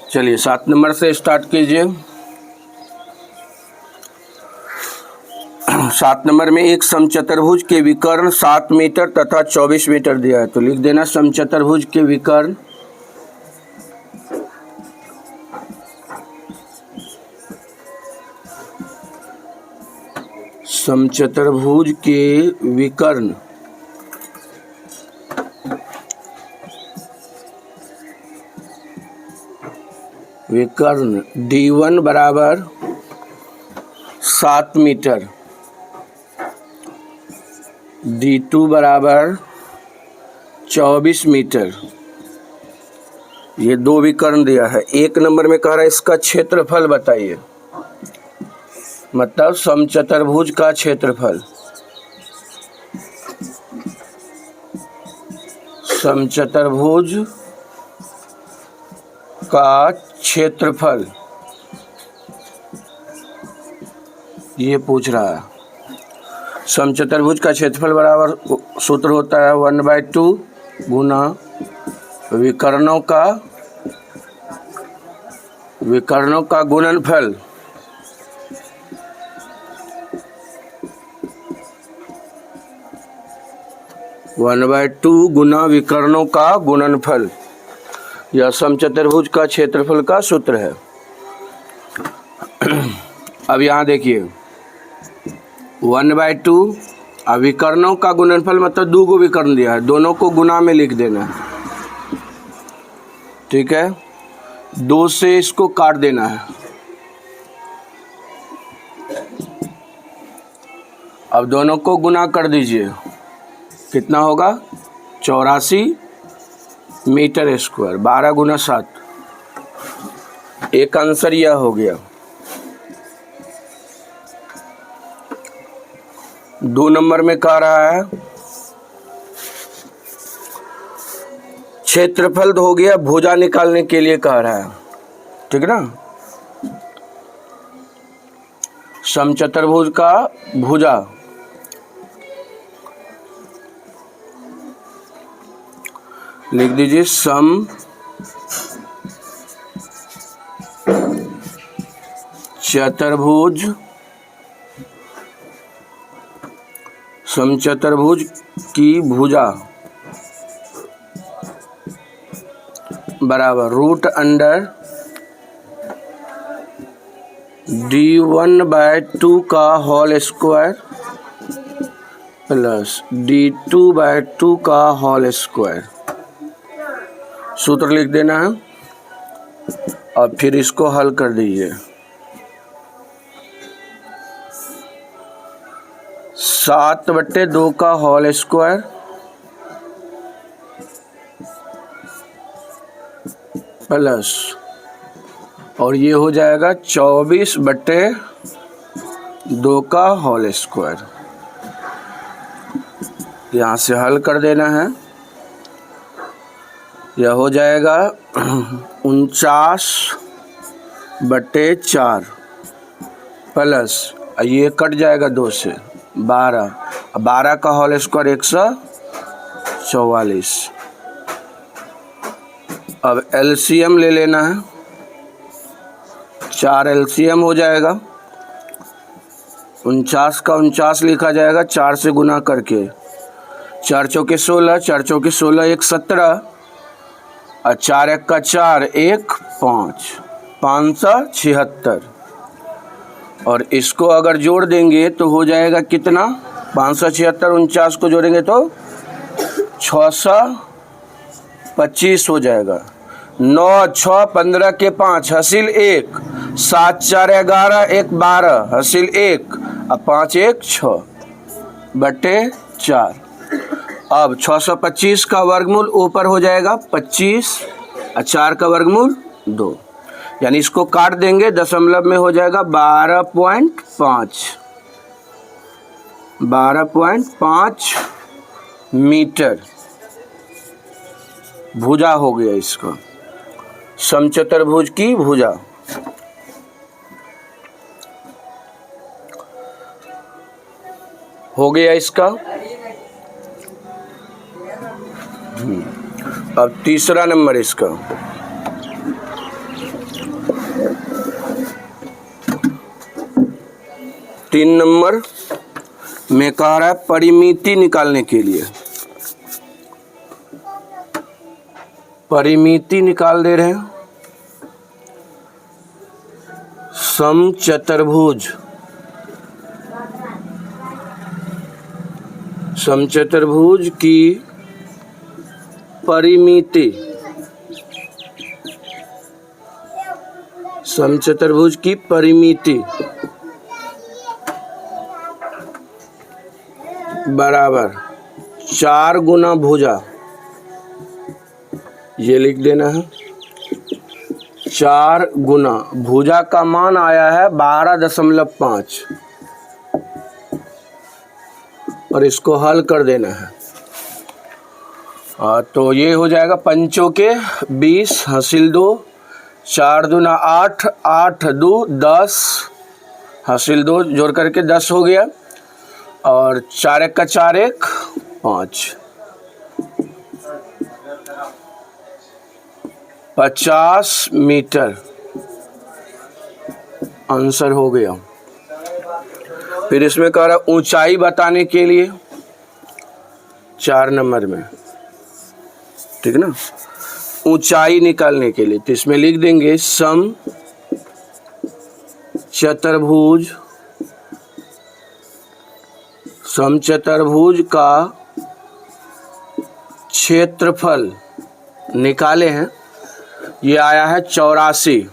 चलिए 7 नंबर से स्टार्ट कीजिए। 7 नंबर में एक समचतुर्भुज के विकर्ण 7 मीटर तथा 24 मीटर दिया है, तो लिख देना समचतुर्भुज के विकर्ण विकर्ण D1 बराबर 7 मीटर, D2 बराबर 24 मीटर, ये दो विकर्ण दिया है। एक नंबर में कह रहा है इसका क्षेत्रफल बताइए, मतलब समचतुर्भुज का क्षेत्रफल। समचतुर्भुज का क्षेत्रफल ये पूछ रहा है। समचतुर्भुज का क्षेत्रफल बराबर सूत्र होता है 1/2 गुना विकर्णों का गुणनफल। वन बाय टू गुना विकर्णों का गुणनफल, यह समचतुर्भुज का क्षेत्रफल का सूत्र है। अब यहाँ देखिए 1/2 अब विकर्णों का गुणनफल मतलब दो को विकर्ण दिया है, दोनों को गुना में लिख देना है, ठीक है। 2 से इसको काट देना है। अब दोनों को गुना कर दीजिए, कितना होगा 84 मीटर स्क्वायर, 12 गुना 7, एक आंसर यह हो गया। 2 नंबर में कह रहा है क्षेत्रफल हो गया, भुजा निकालने के लिए कह रहा है, ठीक ना। समचतुर्भुज का भुजा लिख दीजिए, समचतुर्भुज की भुजा बराबर √अंडर D1/2 का होल स्क्वायर प्लस D2/2 का होल स्क्वायर। सूत्र लिख देना है और फिर इसको हल कर दीजिए। 7/2 का होल स्क्वायर प्लस और ये हो जाएगा 24/2 का होल स्क्वायर। यहाँ से हल कर देना है, यह हो जाएगा 49/4 प्लस ये कट जाएगा 2 से 12, 12 का होल स्क्वायर 144। अब एलसीएम ले लेना है, 4 एलसीएम हो जाएगा, 49 का 49 लिखा जाएगा 4 से गुना करके, 4 चौके 16, 4 चौके 16 1 17 और 4 1 का 4 1 5, 576। और इसको अगर जोड़ देंगे तो हो जाएगा कितना, 576 49 को जोड़ेंगे तो 625 हो जाएगा। 9 6 15 के 5 हासिल 1, 7 4 11 1 12 हासिल 1 और 5 1 6/4। अब 625 का वर्गमूल ऊपर हो जाएगा 25 और 4 का वर्गमूल 2, यानी इसको काट देंगे, दशमलव में हो जाएगा 12.5 मीटर भुजा हो गया इसका, समचतुर्भुज की भुजा। हो गया इसका। अब तीसरा नंबर इसका 3 नंबर में कह रहा है परिमिति निकालने के लिए, परिमिति निकाल दे रहे हैं। समचतुर्भुज, समचतुर्भुज की परिमिति, समचतुर्भुज की परिमिति बराबर 4 गुना भुजा, ये लिख देना है। 4 गुना भुजा का मान आया है 12.5 और इसको हल कर देना है। तो ये हो जाएगा 5 के 20 हासिल 2, 4 दूना 8, 8 2 10 हासिल 2 जोड़ करके 10 हो गया और 4 1 का 4 1 5, 50 मीटर आंसर हो गया। फिर इसमें कह रहा ऊंचाई बताने के लिए 4 नंबर में, ठीक है ना, ऊंचाई निकालने के लिए। तो इसमें लिख देंगे सम चतुर्भुज, समचतुर्भुज का क्षेत्रफल निकाले हैं, ये आया है 84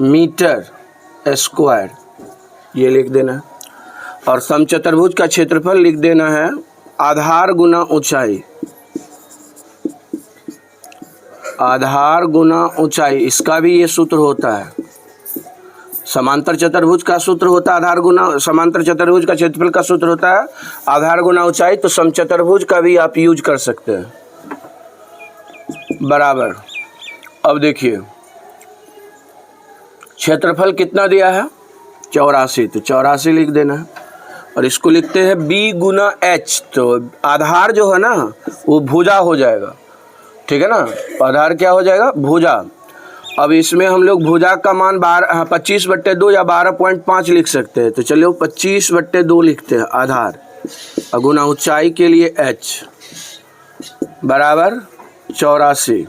मीटर स्क्वायर, ये लिख देना है। और समचतुर्भुज का क्षेत्रफल लिख देना है आधार गुना ऊंचाई, आधार गुना ऊंचाई, इसका भी ये सूत्र होता है। समांतर चतुर्भुज का सूत्र होता है आधार गुना, समांतर चतुर्भुज का क्षेत्रफल का सूत्र होता है आधार गुना ऊंचाई। तो समचतुर्भुज का भी आप यूज कर सकते हैं बराबर। अब देखिए क्षेत्रफल कितना दिया है 84, तो 84 लिख देना है और इसको लिखते हैं b गुना h। तो आधार जो है ना वो भुजा हो जाएगा, ठीक है ना, आधार क्या हो जाएगा भुजा। अब इसमें हम लोग भुजा का मान 25/2 या 12.5 लिख सकते हैं। तो चलिए 25/2 लिखते हैं आधार, और गुना ऊंचाई के लिए h बराबर 84।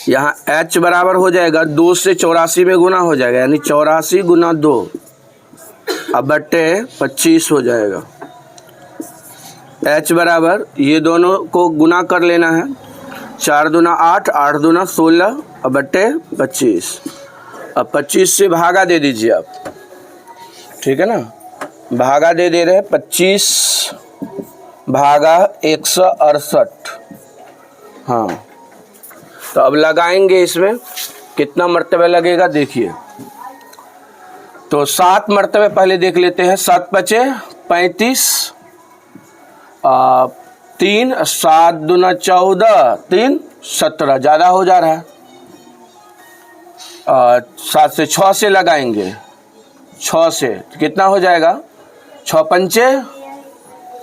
यहाँ h बराबर हो जाएगा 2 से 84 में गुना हो जाएगा, यानी 84 गुना 2 अब बट्टे 25 हो जाएगा। h बराबर ये दोनों को गुना कर लेना है, 4 दूना 8, 8 दूना 16 अब बट्टे 25। अब 25 से भागा दे दीजिए आप, ठीक है ना, भागा दे रहे हैं 25 भागा 168। हाँ, तो अब लगाएंगे इसमें कितना मर्तबे लगेगा देखिए। तो 7 मर्तबे पहले देख लेते हैं। 7 पचे 35, 3 7 दूना 14, 3 17, ज़्यादा हो जा रहा है। 7 से 6 से लगाएंगे, 6 से तो कितना हो जाएगा 6 पंचे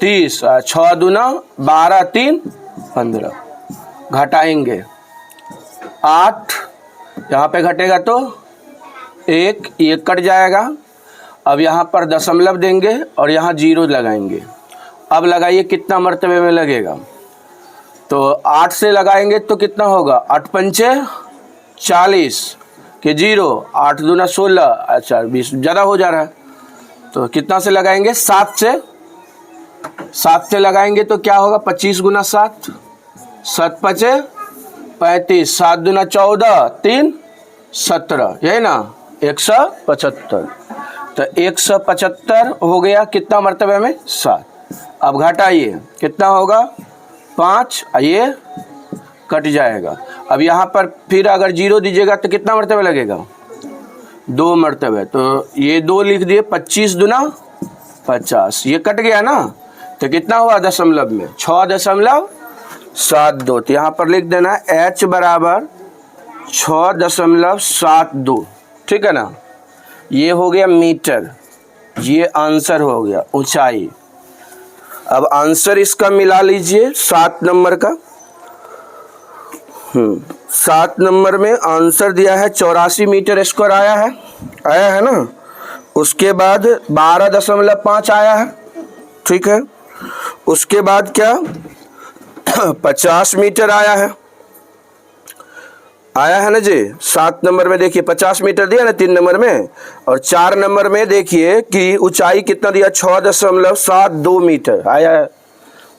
30, 6 दूना 12, 3 15, घटाएंगे 8, यहाँ पे घटेगा तो 1 ये कट जाएगा। अब यहाँ पर दशमलव देंगे और यहाँ 0 लगाएंगे। अब लगाइए कितना मर्तबे में लगेगा। तो 8 से लगाएंगे तो कितना होगा 8 पंचे 40 के 0, 8 दूना 16, अच्छा 20 ज़्यादा हो जा रहा है। तो कितना से लगाएंगे 7 से, 7 से लगाएंगे तो क्या होगा 25 गुना 7, 7 पचे 35, 7 दूना 14, 3 17, यही ना 175। तो 175 हो गया कितना मर्तबे में 7। अब घटाइए कितना होगा 5, ये कट जाएगा। अब यहाँ पर फिर अगर 0 दीजिएगा तो कितना मर्तबे लगेगा 2 मर्तबे। तो ये 2 लिख दिए, 25 दूना 50, ये कट गया ना। तो कितना हुआ दशमलव में 6.72। तो यहाँ पर लिख देना h बराबर 6.72, ठीक है ना। ये हो गया मीटर, ये आंसर हो गया ऊंचाई। अब आंसर इसका मिला लीजिए 7 नंबर का। 7 नंबर में आंसर दिया है 84 मीटर स्क्वायर आया है ना। उसके बाद 12.5 आया है, ठीक है। उसके बाद क्या 50 मीटर आया है ना जी। 7 नंबर में देखिए 50 मीटर दिया ना 3 नंबर में, और 4 नंबर में देखिए कि ऊंचाई कितना दिया 6.72 मीटर आया है।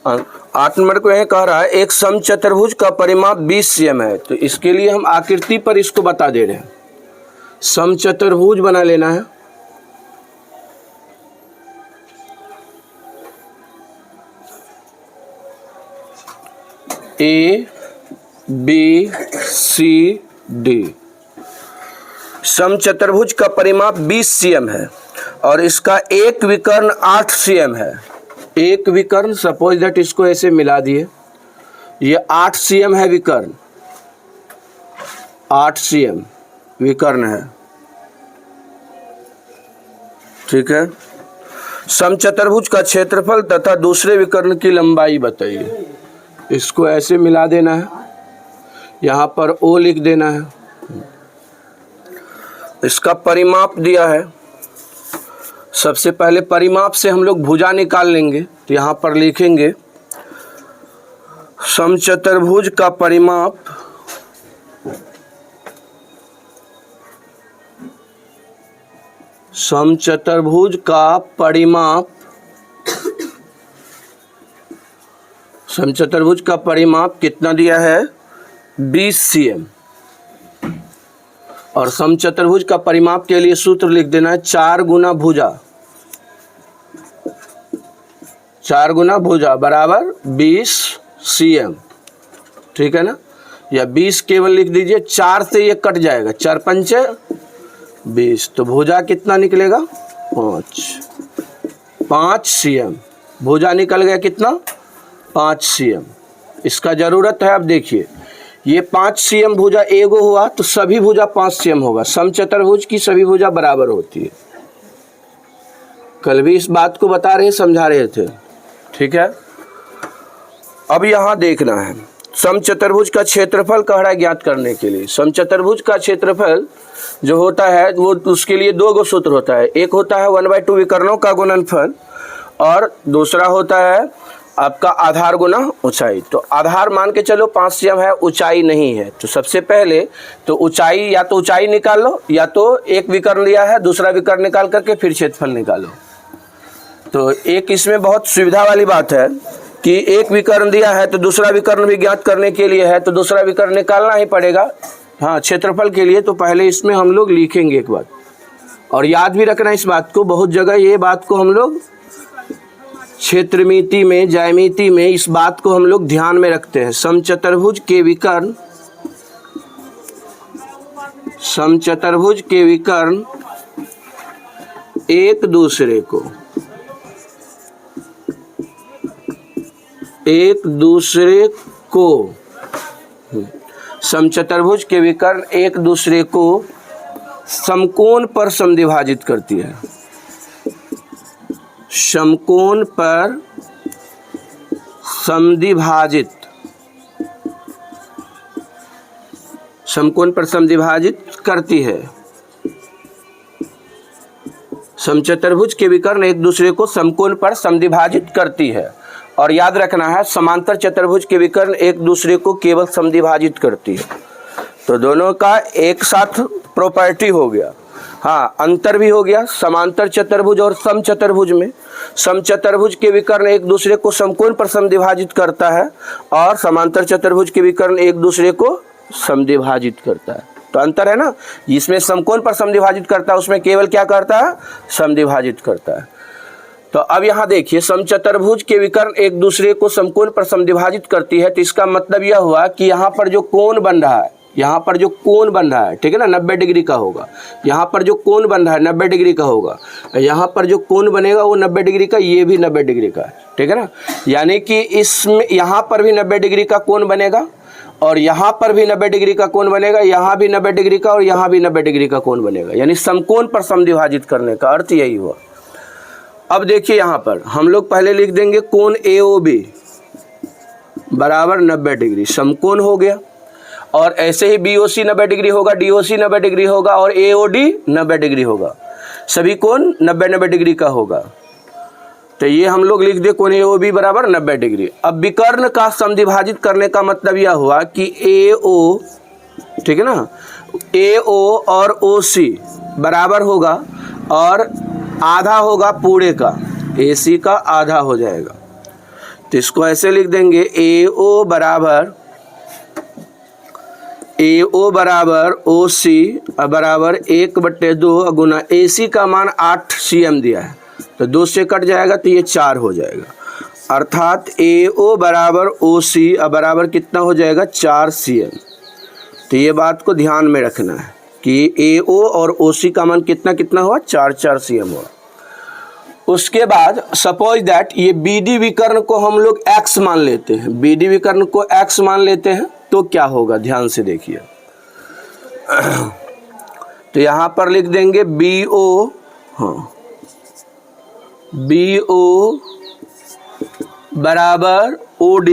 8 नंबर को यह कह रहा है एक समचतुर्भुज का परिमाप 20 cm है। तो इसके लिए हम आकृति पर इसको बता दे रहे हैं। समचतुर्भुज बना लेना है। A B C D समचतुर्भुज का परिमाप 20 cm है और इसका एक विकर्ण 8 cm है। एक विकर्ण सपोज दैट इसको ऐसे मिला दिए, ये 8 cm है विकर्ण, 8 cm विकर्ण है, ठीक है। समचतुर्भुज का क्षेत्रफल तथा दूसरे विकर्ण की लंबाई बताइए। इसको ऐसे मिला देना है, यहाँ पर O लिख देना है। इसका परिमाप दिया है। सबसे पहले परिमाप से हम लोग भुजा निकाल लेंगे। तो यहाँ पर लिखेंगे समचतुर्भुज का परिमाप समचतुर्भुज का परिमाप कितना दिया है 20 cm। और समचतुर्भुज का परिमाप के लिए सूत्र लिख देना है 4 गुना भुजा, 4 गुना भुजा बराबर 20 cm, ठीक है ना। या 20 केवल लिख दीजिए, 4 से ये कट जाएगा, 4 पंचे 20, तो भुजा कितना निकलेगा 5 cm। भुजा निकल गया कितना 5 cm। इसका ज़रूरत है। अब देखिए ये 5 cm भुजा एगो हुआ तो सभी भुजा 5 cm होगा। समचतुर्भुज की सभी भुजा बराबर होती है। कल भी इस बात को बता रहे समझा रहे थे, ठीक है। अब यहाँ देखना है समचतुर्भुज का क्षेत्रफल कह रहा है ज्ञात करने के लिए। समचतुर्भुज का क्षेत्रफल जो होता है वो उसके लिए 2 गो सूत्र होता है। एक होता है 1/2 विकर्णों का गुणनफल और दूसरा होता है आपका आधार गुना ऊंचाई। तो आधार मान के चलो 5 cm है, ऊंचाई नहीं है। तो सबसे पहले तो ऊंचाई, या तो ऊंचाई निकाल लो या तो एक विकर्ण लिया है दूसरा विकर्ण निकाल करके फिर क्षेत्रफल निकालो। तो एक इसमें बहुत सुविधा वाली बात है कि एक विकर्ण दिया है तो दूसरा विकर्ण भी ज्ञात करने के लिए है तो दूसरा विकर्ण निकालना ही पड़ेगा। हाँ, क्षेत्रफल के लिए तो पहले इसमें हम लोग लिखेंगे एक बात, और याद भी रखना इस बात को। बहुत जगह ये बात को हम लोग क्षेत्रमिति में, ज्यामिति में इस बात को हम लोग ध्यान में रखते हैं। समचतुर्भुज के विकर्ण एक दूसरे को समचतुर्भुज के विकर्ण एक दूसरे को समकोण पर समद्विभाजित करती है। समकोण पर समद्विभाजित करती है। समचतुर्भुज के विकर्ण एक दूसरे को समकोण पर समद्विभाजित करती है। और याद रखना है समांतर चतुर्भुज के विकर्ण एक दूसरे को केवल समद्विभाजित करती है। तो दोनों का एक साथ प्रॉपर्टी हो गया। हाँ, अंतर भी हो गया समांतर चतुर्भुज और समचतुर्भुज में। समचतुर्भुज के विकर्ण एक दूसरे को समकोण पर समद्विभाजित करता है और समांतर चतुर्भुज के विकर्ण एक दूसरे को समद्विभाजित करता है। तो अंतर है ना, जिसमें समकोण पर समद्विभाजित करता है उसमें केवल क्या करता है, समद्विभाजित करता है। तो अब यहाँ देखिए समचतुर्भुज के विकर्ण एक दूसरे को समकोण पर समद्विभाजित करती है। तो इसका मतलब यह हुआ कि यहाँ पर जो कोण बन रहा है, यहाँ पर जो कोण बन रहा है, ठीक है ना, 90 डिग्री का होगा। यहाँ पर जो कोण बन रहा है 90 डिग्री का होगा। यहाँ पर जो कोण बनेगा वो 90 डिग्री का, ये भी 90 डिग्री का है, ठीक है ना। यानी कि इसमें यहाँ पर भी 90 डिग्री का कोण बनेगा और यहाँ पर भी 90 डिग्री का कोण बनेगा, यहाँ भी 90 डिग्री का और यहाँ भी 90 डिग्री का कोण बनेगा। यानी समकोण पर समद्विभाजित करने का अर्थ यही हुआ। अब देखिए यहाँ पर हम लोग पहले लिख देंगे कोण AOB बराबर 90 डिग्री, समकोण हो गया। और ऐसे ही BOC 90 डिग्री होगा, DOC 90 डिग्री होगा और AOD 90 डिग्री होगा। सभी कोण 90-90 डिग्री का होगा। तो ये हम लोग लिख दे कोण AOB बराबर 90 डिग्री। अब विकर्ण का समद्विभाजित करने का मतलब यह हुआ कि AO, ठीक है ना, AO और OC बराबर होगा और आधा होगा पूरे का, AC का आधा हो जाएगा। तो इसको ऐसे लिख देंगे AO बराबर OC बराबर 1/2 गुना AC का मान 8 cm दिया है, तो 2 से कट जाएगा तो ये 4 हो जाएगा। अर्थात AO बराबर OC बराबर कितना हो जाएगा 4 cm। तो ये बात को ध्यान में रखना है कि AO और OC का मान कितना कितना हुआ 4 cm हुआ। उसके बाद सपोज दैट ये BD विकर्ण को हम लोग X मान लेते हैं, BD विकर्ण को X मान लेते हैं तो क्या होगा ध्यान से देखिए। तो यहाँ पर लिख देंगे BO, हाँ, BO बराबर OD,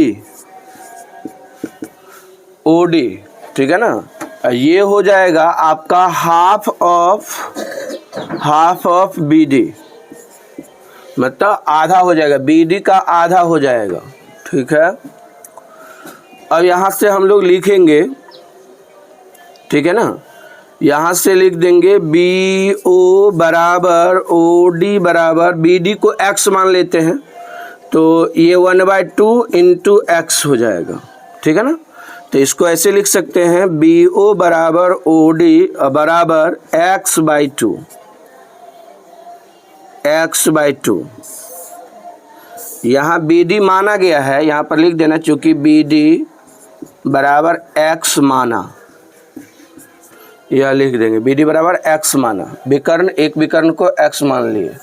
ठीक है ना। ये हो जाएगा आपका हाफ ऑफ BD, मतलब आधा हो जाएगा, BD का आधा हो जाएगा, ठीक है। अब यहाँ से हम लोग लिखेंगे, ठीक है ना, यहाँ से लिख देंगे BO बराबर OD बराबर, BD को X मान लेते हैं तो ये 1/2 इंटू X हो जाएगा, ठीक है ना। तो इसको ऐसे लिख सकते हैं BO बराबर OD बराबर X/2, यहाँ BD माना गया है, यहाँ पर लिख देना चूँकि BD बराबर X माना, यह लिख देंगे BD बराबर X माना, विकर्ण एक विकर्ण को X मान लिए।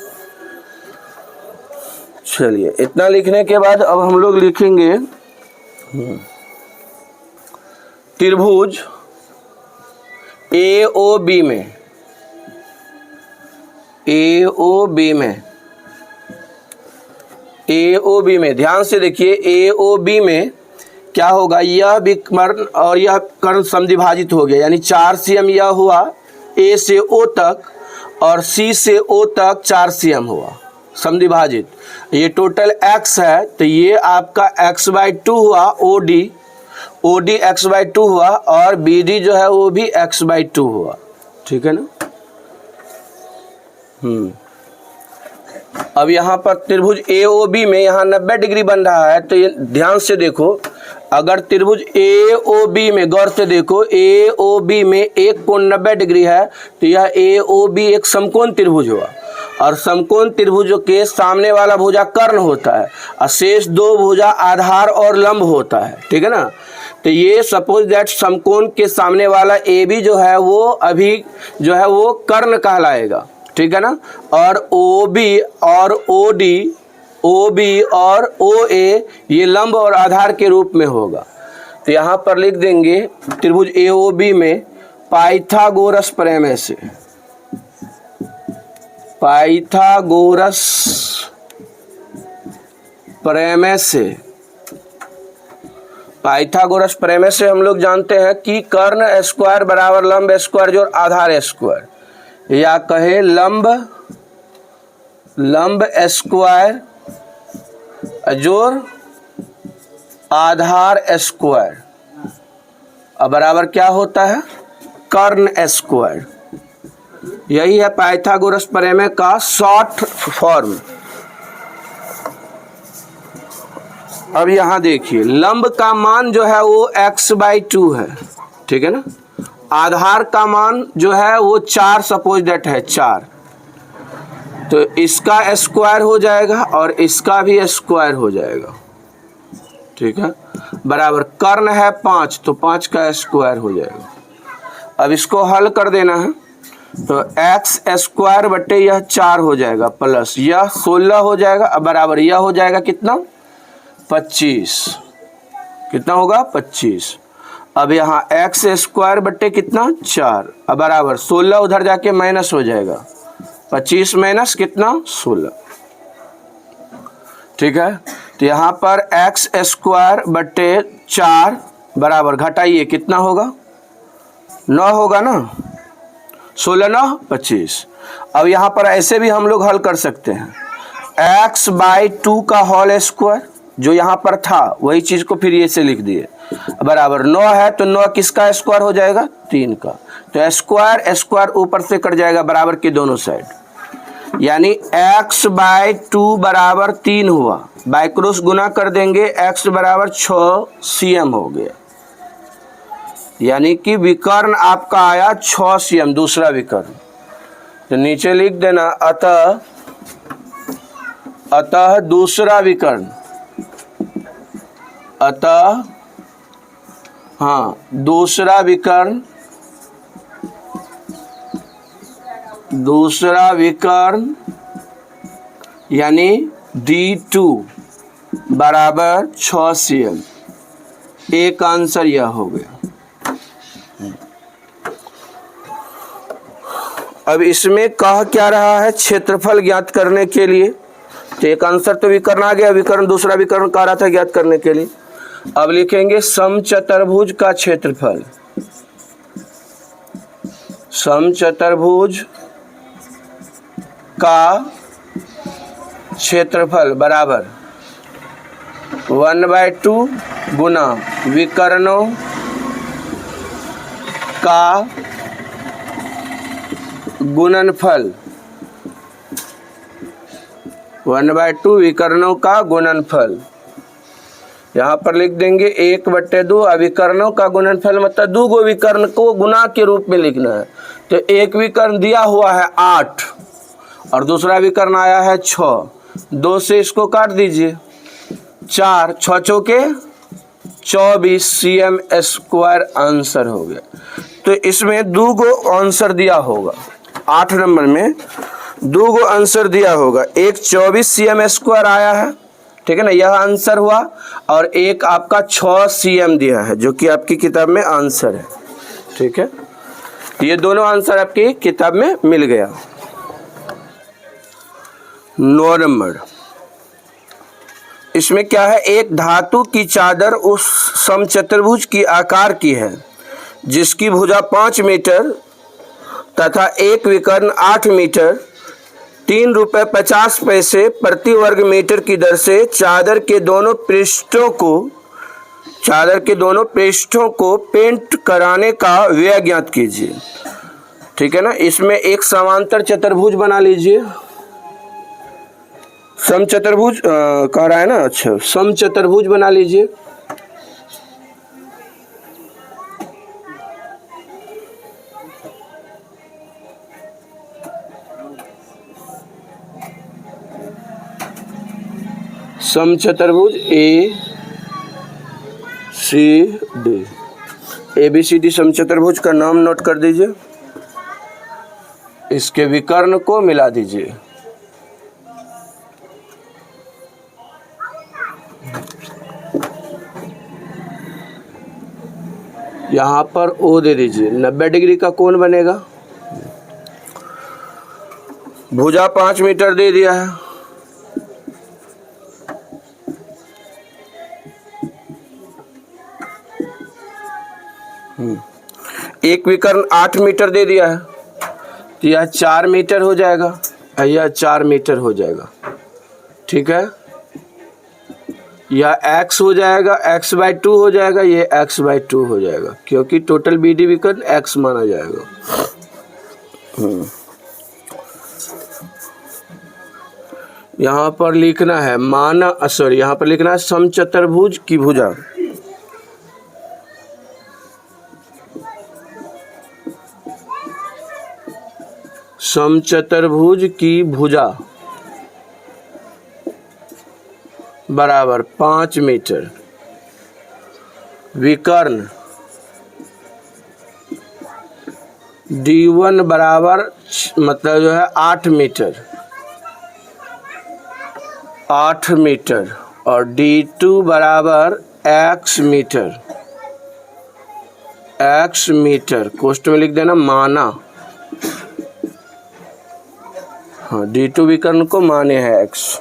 चलिए इतना लिखने के बाद अब हम लोग लिखेंगे त्रिभुज AOB में ध्यान से देखिए, AOB में क्या होगा, यह विकर्ण और यह कर्ण समद्विभाजित हो गया, यानी 4 cm यह हुआ A से O तक और C से O तक 4 cm हुआ समद्विभाजित। ये टोटल X है तो ये आपका X/2 हुआ, OD X/2 हुआ और BD जो है वो भी X/2 हुआ, ठीक है ना। अब यहाँ पर त्रिभुज AOB में यहाँ 90 डिग्री बन रहा है, तो ये ध्यान से देखो, अगर त्रिभुज AOB में गौर से देखो, AOB में एक कोण 90 डिग्री है तो यह AOB एक समकोण त्रिभुज हुआ और समकोण त्रिभुज के सामने वाला भुजा कर्ण होता है और शेष 2 भुजा आधार और लंब होता है, ठीक है ना। तो ये सपोज दैट समकोण के सामने वाला AB जो है वो अभी जो है वो कर्ण कहलाएगा, ठीक है ना। और OB और OA ये लंब और आधार के रूप में होगा। तो यहाँ पर लिख देंगे त्रिभुज AOB में पाइथागोरस प्रमेय से हम लोग जानते हैं कि कर्ण स्क्वायर बराबर लंब स्क्वायर जोड़ आधार स्क्वायर, या कहे लंब स्क्वायर जोड़ आधार स्क्वायर अब बराबर क्या होता है कर्ण स्क्वायर। यही है पाइथागोरस प्रमेय का शॉर्ट फॉर्म। अब यहाँ देखिए, लंब का मान जो है वो X/2 है, ठीक है ना। आधार का मान जो है वो 4 सपोज दैट है 4, तो इसका स्क्वायर हो जाएगा और इसका भी स्क्वायर हो जाएगा, ठीक है। बराबर कर्ण है 5 तो 5 का स्क्वायर हो जाएगा। अब इसको हल कर देना है तो x² बटे यह 4 हो जाएगा प्लस यह 16 हो जाएगा। अब बराबर यह हो जाएगा कितना 25, कितना होगा 25। अब यहाँ x² बटे कितना 4, अब बराबर 16 उधर जाके माइनस हो जाएगा, 25 माइनस कितना 16, ठीक है। तो यहाँ पर x² बटे 4 बराबर घटाइए कितना होगा 9 होगा ना, 16 9 25। अब यहाँ पर ऐसे भी हम लोग हल कर सकते हैं, x/2 का होल स्क्वायर जो यहाँ पर था वही चीज़ को फिर ये से लिख दिए, बराबर 9 है तो 9 किसका स्क्वायर हो जाएगा 3 का, तो स्क्वायर स्क्वायर ऊपर से कट जाएगा बराबर के दोनों साइड, यानी x/2 बराबर 3 हुआ, बाय क्रॉस गुना कर देंगे x बराबर 6 cm हो गया, यानी कि विकर्ण आपका आया 6 cm दूसरा विकर्ण। तो नीचे लिख देना अतः दूसरा विकर्ण, अतः हाँ दूसरा विकर्ण यानी D2 बराबर 6 cm, एक आंसर यह हो गया। अब इसमें कह क्या रहा है, क्षेत्रफल ज्ञात करने के लिए, तो एक आंसर तो विकर्ण आ गया, विकर्ण दूसरा विकर्ण कह रहा था ज्ञात करने के लिए। अब लिखेंगे समचतुर्भुज का क्षेत्रफल, समचतुर्भुज का क्षेत्रफल बराबर 1/2 गुना विकर्णों का गुणनफल, 1/2 विकर्णों का गुणनफल। यहाँ पर लिख देंगे 1/2 अविकर्णों का गुणनफल, मतलब 2 गो विकर्ण को गुना के रूप में लिखना है। तो एक विकर्ण दिया हुआ है 8 और दूसरा विकर्ण आया है 6, 2 से इसको काट दीजिए, 4 6 चौके 24 cm स्क्वायर आंसर हो गया। तो इसमें 2 गो आंसर दिया होगा, 8 नंबर में 2 गो आंसर दिया होगा, एक 24 cm स्क्वायर आया है, ठीक है ना, यह आंसर हुआ, और एक आपका 6 cm दिया है जो कि आपकी किताब में आंसर है, ठीक है। ये दोनों आंसर आपकी किताब में मिल गया। 9 नंबर, इसमें क्या है, एक धातु की चादर उस समचतुर्भुज की आकार की है जिसकी भुजा 5 मीटर तथा एक विकर्ण 8 मीटर, 3 रुपये 50 पैसे प्रति वर्ग मीटर की दर से चादर के दोनों पृष्ठों को पेंट कराने का व्यय ज्ञात कीजिए, ठीक है ना। इसमें एक समांतर चतुर्भुज बना लीजिए, समचतुर्भुज कह रहा है ना, अच्छा समचतुर्भुज बना लीजिए। समचतुर्भुज ABCD समचतुर्भुज का नाम नोट कर दीजिए, इसके विकर्ण को मिला दीजिए। यहाँ पर O दे दीजिए, 90 डिग्री का कोण बनेगा, भुजा 5 मीटर दे दिया है, एक विकर्ण 8 मीटर दे दिया है, तो यह 4 मीटर हो जाएगा, यह 4 मीटर हो जाएगा, ठीक है। यह x हो जाएगा, x/2 हो जाएगा, ये x/2 हो जाएगा, क्योंकि टोटल BD विकर्ण x माना जाएगा। यहाँ पर लिखना है यहाँ पर लिखना है समचतुर्भुज की भुजा, समचतुर्भुज की भुजा बराबर 5 मीटर, विकर्ण D1 बराबर मतलब जो है 8 मीटर और D2 बराबर x मीटर, कोष्ठ में लिख देना माना, हाँ D2 विकर्ण को माने है x।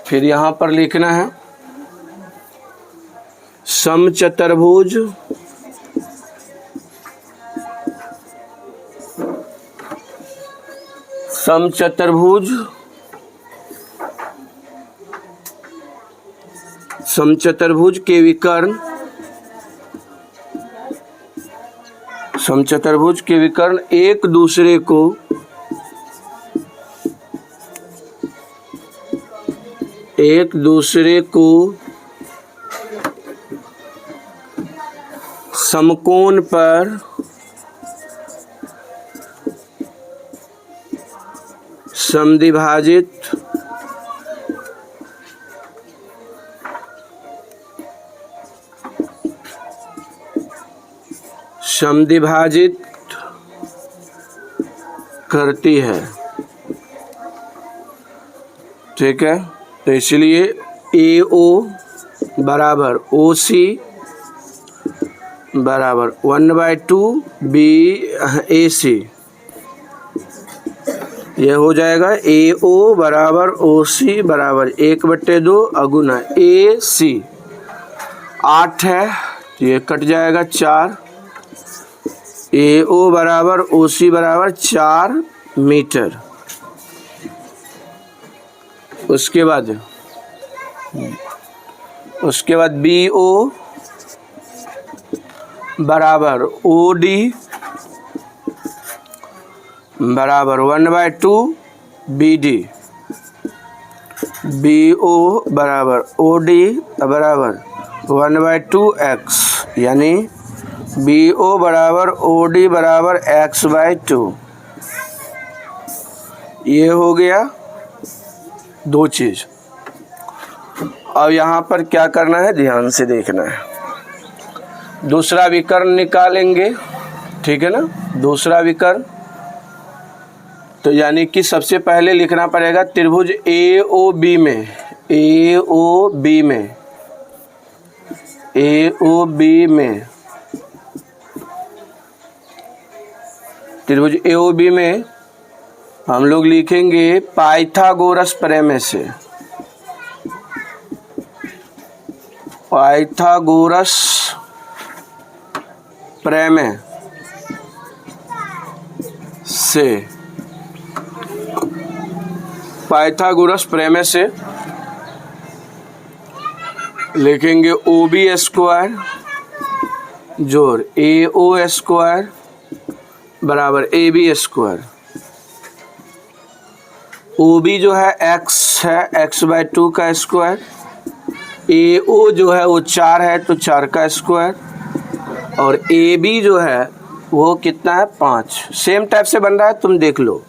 फिर यहाँ पर लिखना है समचतुर्भुज समचतुर्भुज के विकर्ण एक दूसरे को समकोण पर समद्विभाजित करती है। ठीक है, तो इसलिए AO बराबर OC बराबर 1/2 BAC, यह हो जाएगा AO बराबर OC बराबर 1/2 अगुना AC। 8 है तो ये कट जाएगा 4। AO बराबर OC बराबर 4 मीटर। उसके बाद BO बराबर OD बराबर 1/2 BD। BO बराबर OD बराबर 1/2 X, यानी BO बराबर OD बराबर X/2। ये हो गया दो चीज़। अब यहाँ पर क्या करना है, ध्यान से देखना है। दूसरा विकर्ण निकालेंगे, ठीक है ना। दूसरा विकर्ण तो यानी कि सबसे पहले लिखना पड़ेगा त्रिभुज AOB में त्रिभुज AOB में हम लोग लिखेंगे पाइथागोरस प्रमेय से। पाइथागोरस प्रमेय से लिखेंगे OB स्क्वायर जोड़ AO स्क्वायर बराबर AB स्क्वायर। OB जो है X है, X/2 का स्क्वायर। AO जो है वो 4 है तो 4 का स्क्वायर। और AB जो है वो कितना है, 5। सेम टाइप से बन रहा है, तुम देख लो।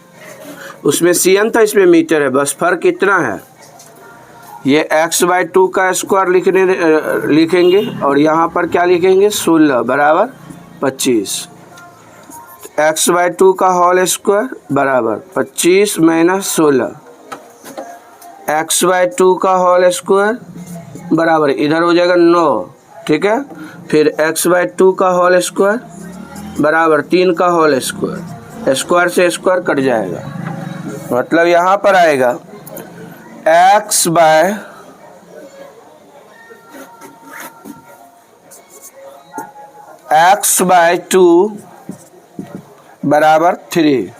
उसमें cm था, इसमें मीटर है, बस फर्क इतना है। ये X/2 का स्क्वायर लिखेंगे और यहाँ पर क्या लिखेंगे, 16 बराबर 25। X/2 का होल स्क्वायर बराबर 25 - 16। X/2 का होल स्क्वायर बराबर इधर हो जाएगा 9, ठीक है। फिर X/2 का होल स्क्वायर बराबर 3 का होल स्क्वायर। स्क्वायर से स्क्वायर कट जाएगा, मतलब यहाँ पर आएगा X/2 बराबर 3।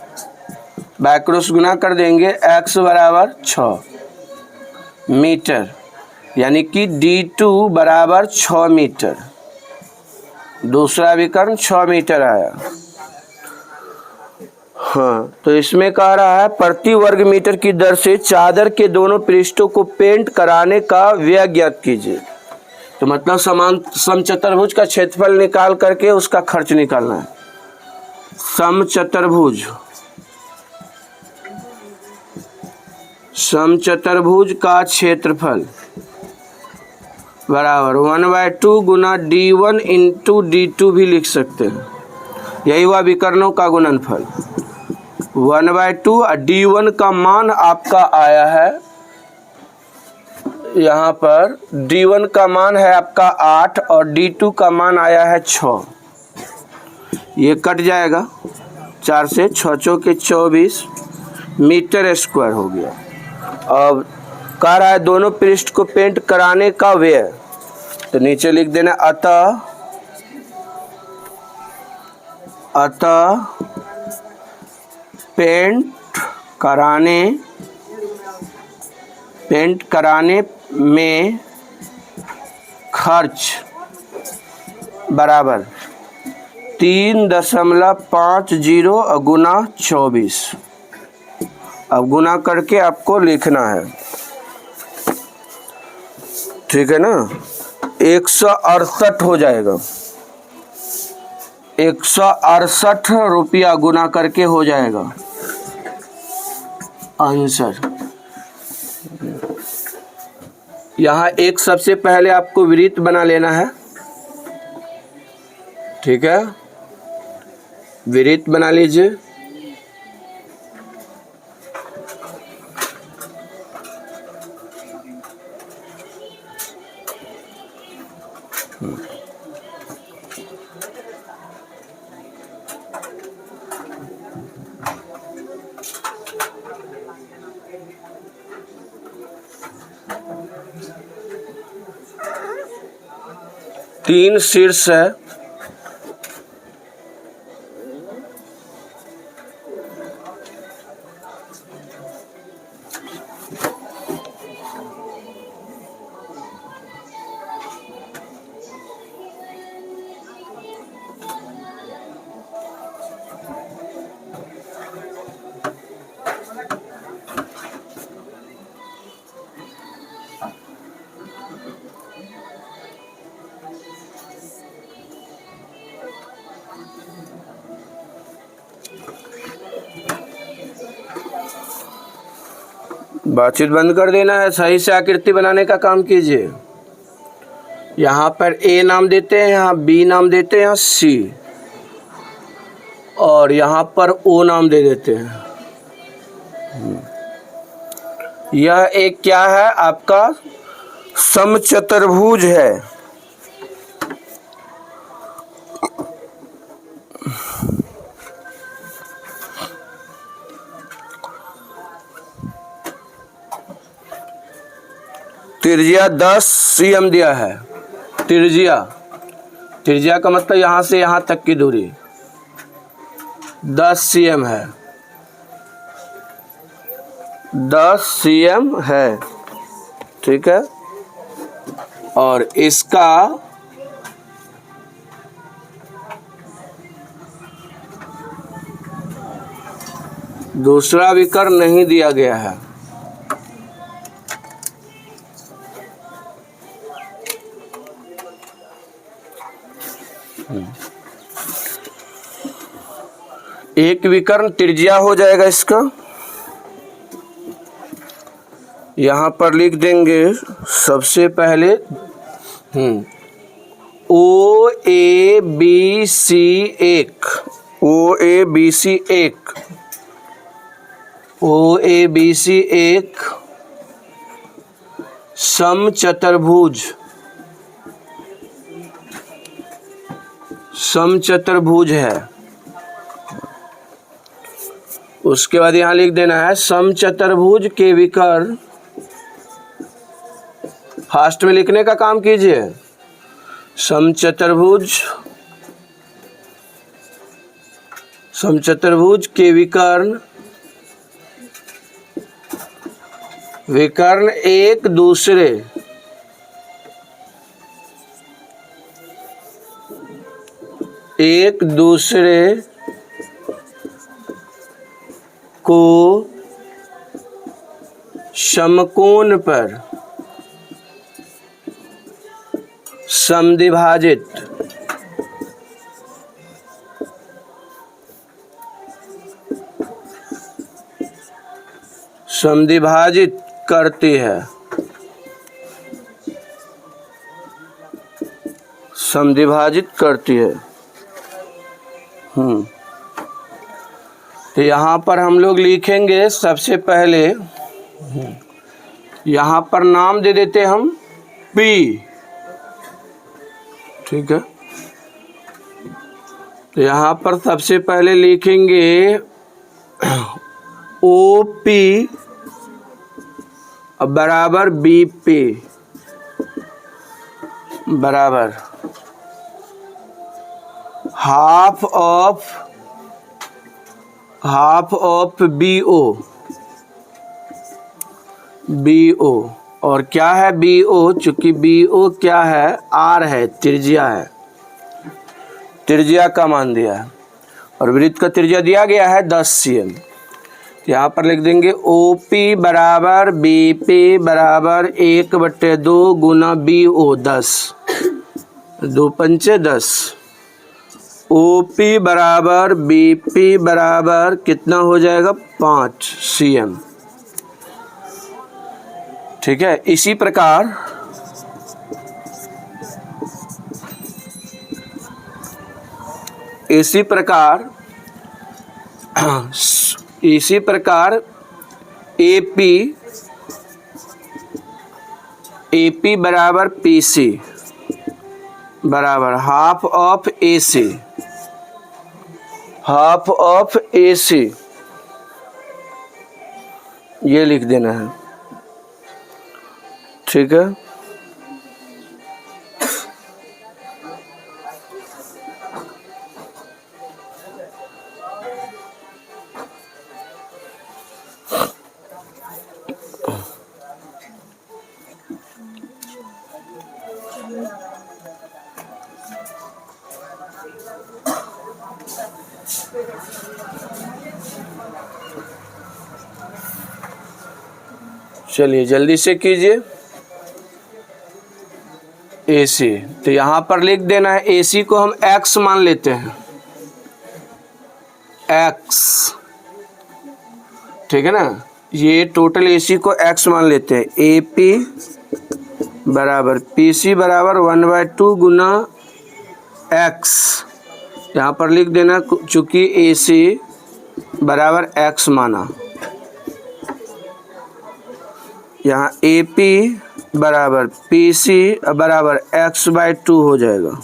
बैक्रॉस गुना कर देंगे, X बराबर 6 मीटर, यानी कि D2 बराबर 6 मीटर। दूसरा विकर्ण 6 मीटर आया। हाँ, तो इसमें कह रहा है प्रति वर्ग मीटर की दर से चादर के दोनों पृष्ठों को पेंट कराने का व्यय ज्ञात कीजिए। तो मतलब समचतुर्भुज का क्षेत्रफल निकाल करके उसका खर्च निकालना है। समचतुर्भुज का क्षेत्रफल बराबर 1/2 गुना D1 इंटू D2 भी लिख सकते हैं। यही हुआ विकर्णों का गुणनफल। 1/2 D1 का मान आपका आया है, यहाँ पर D1 का मान है आपका 8 और D2 का मान आया है 6। ये कट जाएगा, 4 से 6 चौके 24 मीटर स्क्वायर हो गया। अब कह रहा है दोनों पृष्ठ को पेंट कराने का व्यय, तो नीचे लिख देना अतः पेंट कराने में खर्च बराबर 3.50 गुना 24। अब गुना करके आपको लिखना है, ठीक है ना। 168 हो जाएगा, 168 रुपया गुना करके हो जाएगा आंसर। यहाँ एक सबसे पहले आपको वृत्त बना लेना है, ठीक है, वृत्त बना लीजिए। तीन शीर्ष है, बातचीत बंद कर देना है, सही से आकृति बनाने का काम कीजिए। यहाँ पर ए नाम देते हैं, यहाँ बी नाम देते हैं, यहाँ सी, और यहाँ पर ओ नाम दे देते हैं। यह एक क्या है आपका समचतुर्भुज है। त्रिज्या 10 cm दिया है। त्रिज्या का मतलब यहाँ से यहाँ तक की दूरी 10 cm है, 10 cm है, ठीक है। और इसका दूसरा विकर्ण नहीं दिया गया है। एक विकर्ण त्रिज्या हो जाएगा इसका, यहाँ पर लिख देंगे सबसे पहले O A B C 1, O A B C 1, O A B C 1 समचतुर्भुज है। उसके बाद यहाँ लिख देना है समचतुर्भुज के विकर्ण, फास्ट में लिखने का काम कीजिए। समचतुर्भुज के विकर्ण एक दूसरे को समकोण पर समद्विभाजित करती है। समद्विभाजित करती है। तो यहाँ पर हम लोग लिखेंगे सबसे पहले, यहाँ पर नाम दे देते हम P, ठीक है। तो यहाँ पर सबसे पहले लिखेंगे OP अब बराबर बी पे बराबर हाफ ऑफ बी ओ और क्या है बी ओ, चूंकि बी ओ क्या है, आर है, त्रिज्या है, त्रिज्या का मान दिया है और वृत्त का त्रिज्या दिया गया है 10 cm। यहाँ पर लिख देंगे ओ पी बराबर बी पी बराबर 1/2 गुना बी ओ 10, 2 पंचे 10। ओ पी बराबर बी पी बराबर कितना हो जाएगा 5 cm। ठीक है, इसी प्रकार AP बराबर PC बराबर हाफ ऑफ AC, ये लिख देना है। ठीक है, चलिए जल्दी से कीजिए। AC तो यहाँ पर लिख देना है, AC को हम x मान लेते हैं, x। ठीक है ना, ये टोटल AC को x मान लेते हैं। AP बराबर PC बराबर 1/2 गुना x, यहाँ पर लिख देना चूंकि AC बराबर x माना, यहाँ AP बराबर PC बराबर x/2 हो जाएगा।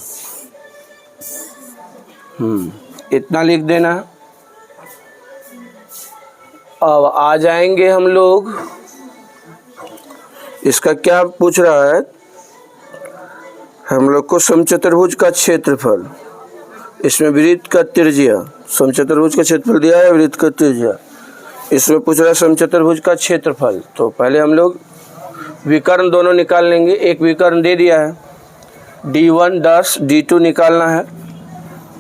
इतना लिख देना। अब आ जाएंगे हम लोग, इसका क्या पूछ रहा है हम लोग को, समचतुर्भुज का क्षेत्रफल, इसमें वृत्त का त्रिज्या, समचतुर्भुज का क्षेत्रफल दिया है, वृत्त का त्रिज्या, इसमें पूछ रहा है समचतुर्भुज का क्षेत्रफल। तो पहले हम लोग विकर्ण दोनों निकाल लेंगे। एक विकर्ण दे दिया है, D1 10, D2 निकालना है।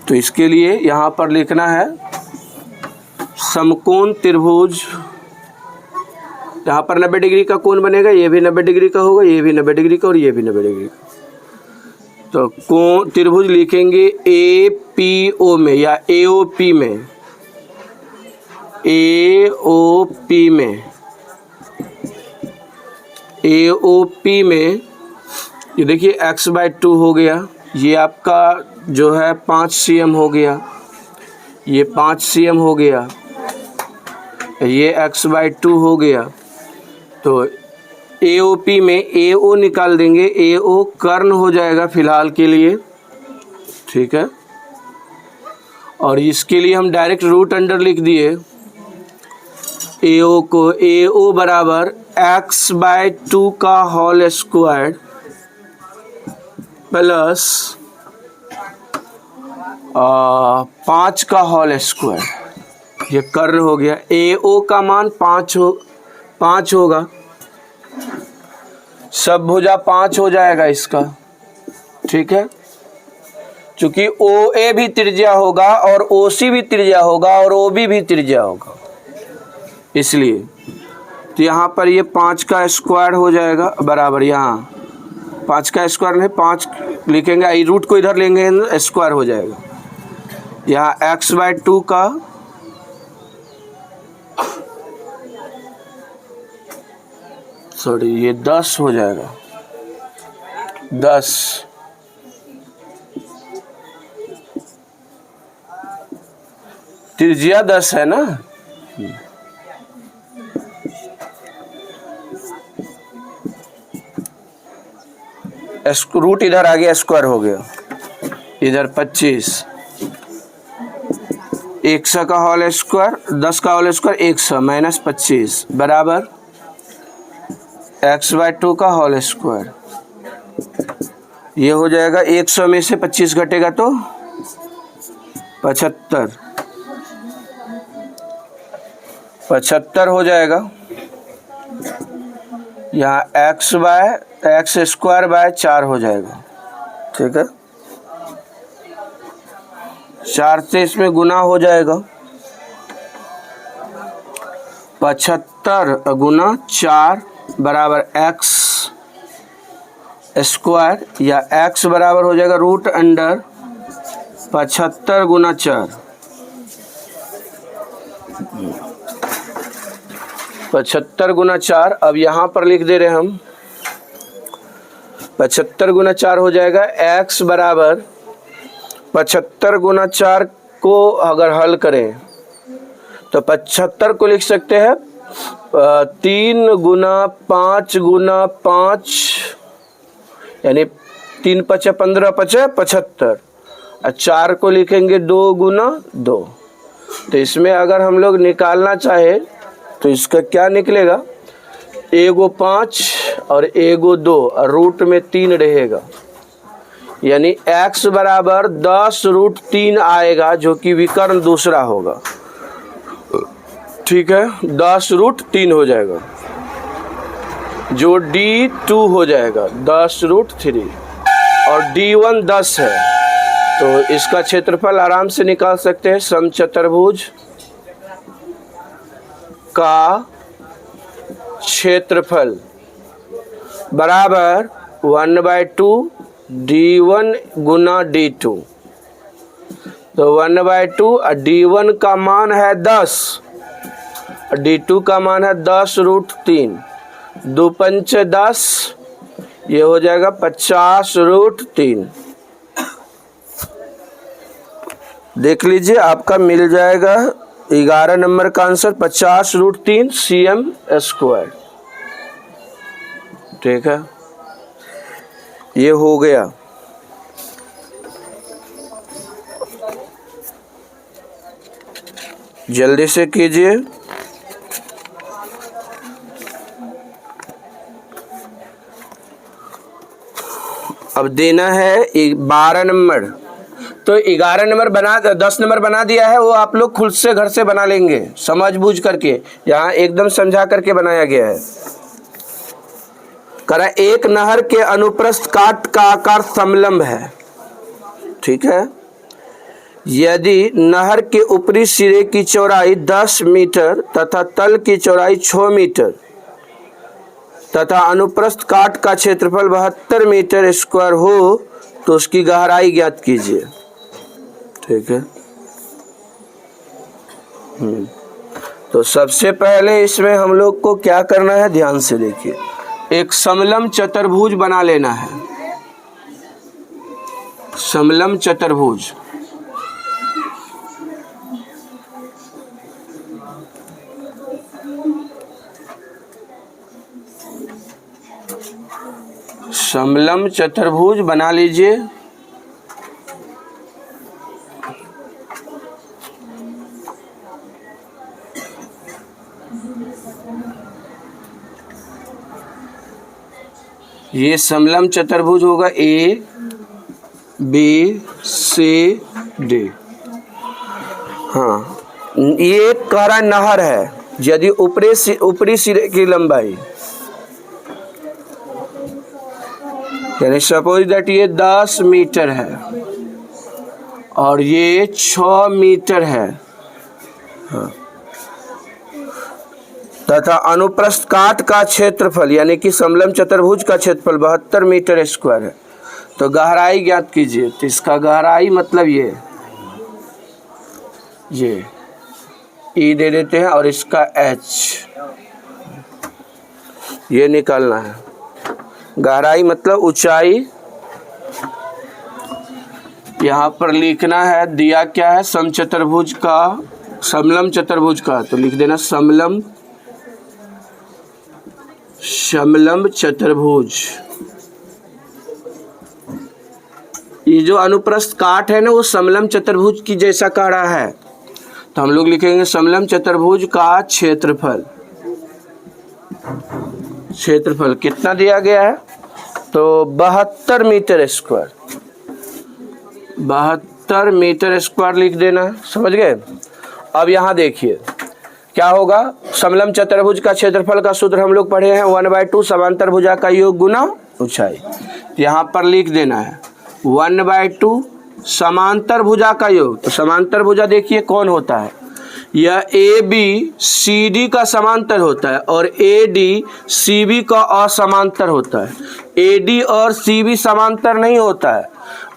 तो इसके लिए यहाँ पर लिखना है समकोण त्रिभुज, यहाँ पर 90 डिग्री का कोण बनेगा, ये भी 90 डिग्री का होगा, ये भी 90 डिग्री का और ये भी 90 डिग्री का। तो कोण त्रिभुज लिखेंगे APO में या AOP में, AOP में ये देखिए x/2 हो गया, ये आपका जो है 5 cm हो गया, ये 5 cm हो गया, ये x/2 हो गया। तो AOP में AO निकाल देंगे, AO कर्ण हो जाएगा फिलहाल के लिए। ठीक है, और इसके लिए हम डायरेक्ट रूट अंडर लिख दिए AO को, AO बराबर x/2 का होल स्क्वायर प्लस 5 का होल स्क्वायर, ये कर्ण हो गया। AO का मान 5 होगा, सब भुजा 5 हो जाएगा इसका। ठीक है, चूंकि OA भी त्रिज्या होगा और OC भी त्रिज्या होगा और OB भी त्रिज्या होगा, इसलिए तो यहाँ पर ये 5 का स्क्वायर हो जाएगा बराबर, यहाँ 5 का स्क्वायर नहीं 5 लिखेंगे, आई रूट को इधर लेंगे स्क्वायर हो जाएगा। यहाँ x/2 का ये 10 हो जाएगा, 10 त्रिज्या 10 है ना। रूट इधर आ गया, स्क्वायर हो गया, इधर 25, 100 का होल स्क्वायर, 10 का होल स्क्वायर 100 माइनस 25 बराबर x/2 का होल स्क्वायर। ये हो जाएगा 100 में से 25 घटेगा तो 75 हो जाएगा। यहाँ x² 4 हो जाएगा। ठीक है, 4 से इसमें गुना हो जाएगा। 75 गुना 4 बराबर x² या x बराबर हो जाएगा √75 गुना 4। 75 गुना 4। अब यहाँ पर लिख दे रहे हम 75 गुना 4 हो जाएगा x बराबर 75 गुना 4 को अगर हल करें तो 75 को लिख सकते हैं 3 गुना 5 गुना 5 यानी 3 × 5 = 15 × 5 = 75 और 4 को लिखेंगे 2 गुना 2। तो इसमें अगर हम लोग निकालना चाहे तो इसका क्या निकलेगा, एगो 5 और एगो 2 और रूट में 3 रहेगा, यानी x बराबर 10√3 आएगा जो कि विकर्ण दूसरा होगा। ठीक है, 10√3 हो जाएगा जो D2 हो जाएगा 10√3 और D1 10 है। तो इसका क्षेत्रफल आराम से निकाल सकते हैं। समचतुर्भुज का क्षेत्रफल बराबर 1/2 D1 गुना D2। तो 1/2 और D1 का मान है 10 और D2 का मान है 10√3। 2 × 5 = 10, ये हो जाएगा 50√3। देख लीजिए आपका मिल जाएगा 11 नंबर का आंसर 50√3 cm²। ठीक है, ये हो गया। जल्दी से कीजिए। अब देना है 12 नंबर। तो 11 नंबर बना 10 नंबर बना दिया है, वो आप लोग खुद से घर से बना लेंगे समझ बूझ करके। यहाँ एकदम समझा करके बनाया गया है। करा एक नहर के अनुप्रस्थ काट का आकार समलंब है। ठीक है, यदि नहर के ऊपरी सिरे की चौड़ाई 10 मीटर तथा तल की चौड़ाई 6 मीटर तथा अनुप्रस्थ काट का क्षेत्रफल 72 मीटर स्क्वायर हो तो उसकी गहराई ज्ञात कीजिए। ठीक है, तो सबसे पहले इसमें हम लोग को क्या करना है, ध्यान से देखिए। एक समलंब चतुर्भुज बना लेना है। समलंब चतुर्भुज समलंब चतुर्भुज बना लीजिए। ये समलंब चतुर्भुज होगा A B C D। हाँ, ये कह रहा नहर है। यदि ऊपरी सिरे की लंबाई यानी सपोज दैट ये 10 मीटर है और ये 6 मीटर है। हाँ, तथा अनुप्रस्थ काट का क्षेत्रफल यानी कि समलंब चतुर्भुज का क्षेत्रफल 72 मीटर स्क्वायर है। तो गहराई ज्ञात कीजिए। तो इसका गहराई मतलब ये E दे देते हैं और इसका H ये निकालना है। गहराई मतलब ऊंचाई। यहाँ पर लिखना है, दिया क्या है, समचतुर्भुज का समलंब चतुर्भुज का। तो लिख देना समलंब चतुर्भुज। ये जो अनुप्रस्थ काट है ना वो समलंब चतुर्भुज की जैसा कह रहा है। तो हम लोग लिखेंगे समलंब चतुर्भुज का क्षेत्रफल क्षेत्रफल कितना दिया गया है, तो 72 मीटर स्क्वायर, 72 मीटर स्क्वायर लिख देना है। समझ गए। अब यहाँ देखिए क्या होगा, समलंब चतुर्भुज का क्षेत्रफल का सूत्र हम लोग पढ़े हैं 1/2 समांतर भुजा का योग गुना ऊंचाई। यहाँ पर लिख देना है 1/2 समांतर भुजा का योग। तो समांतर भुजा देखिए कौन होता है, यह ABCD का समांतर होता है और ADCB का असमांतर होता है। AD और CB समांतर नहीं होता है